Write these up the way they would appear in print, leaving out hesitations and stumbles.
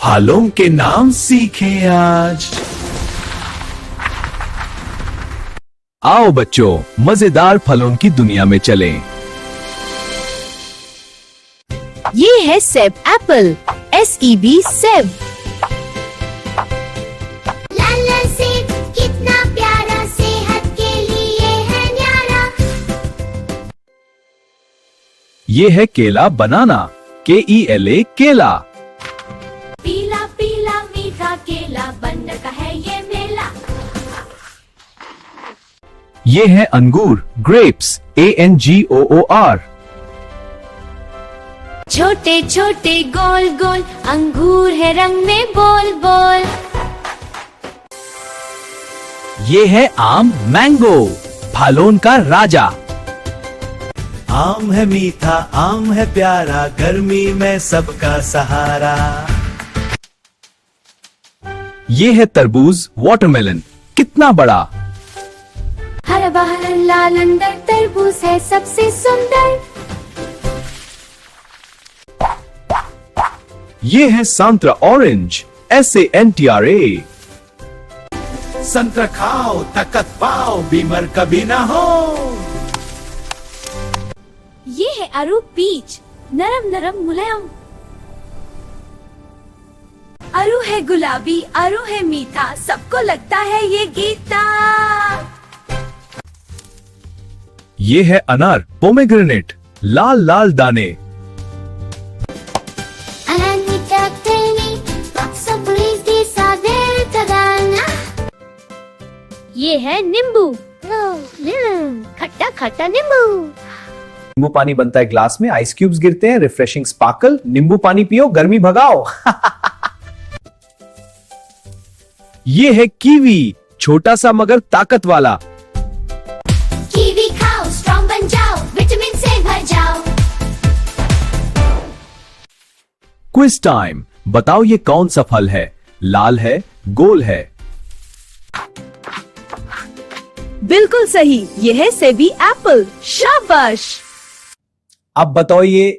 फलों के नाम सीखें आज। आओ बच्चों, मजेदार फलों की दुनिया में चलें। ये है सेब, एप्पल, SEB सेब। लाला सेब कितना प्यारा, सेहत के लिए है न्यारा। ये है केला, बनाना, KELA केला। पीला पीला मीठा केला, बनने का है ये मेला। ये है अंगूर, ग्रेप्स, ANGOOR। छोटे छोटे गोल गोल अंगूर है, रंग में बोल बोल। ये है आम, मैंगो, फलों का राजा। आम है मीठा, आम है प्यारा, गर्मी में सबका सहारा। ये है तरबूज, वाटरमेलन, कितना बड़ा। हरा बाहर लाल अंदर, तरबूज है सबसे सुंदर। ये है संतरा, ऑरेंज, SANTRA। संतरा खाओ, ताकत पाओ, बीमार कभी ना हो। ये है आरू, पीच, नरम नरम मुलायम। आरू है गुलाबी, आरू है मीठा, सबको लगता है ये गीता। ये है अनार, पोमेग्रेनेट, लाल लाल दाने। ये है नींबू, खट्टा खट्टा नींबू। नींबू पानी बनता है ग्लास में, आइस क्यूब्स गिरते हैं, रिफ्रेशिंग स्पार्कल। नींबू पानी पियो, गर्मी भगाओ। ये है कीवी, छोटा सा मगर ताकत वाला। कीवी खाओ, स्ट्रॉन्ग बन जाओ, विटामिन से भर जाओ। क्विज टाइम, बताओ ये कौन सा फल है? लाल है, गोल है। बिल्कुल सही, ये है सेबी एप्पल। शाबाश। अब बताओ ये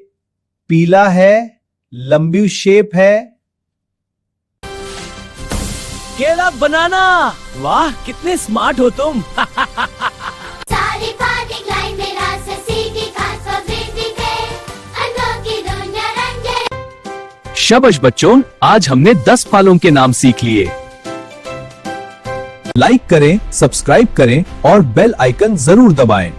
पीला है, लंबी शेप है। केला, बनाना। वाह, कितने स्मार्ट हो तुम। सारी पार्टी लाइन में रास सीधी खास फैसिलिटी है, अनोखी दुनिया रंगे। शाबाश बच्चों, आज हमने 10 फलों के नाम सीख लिए। लाइक करें, सब्सक्राइब करें और बेल आइकन जरूर दबाएं।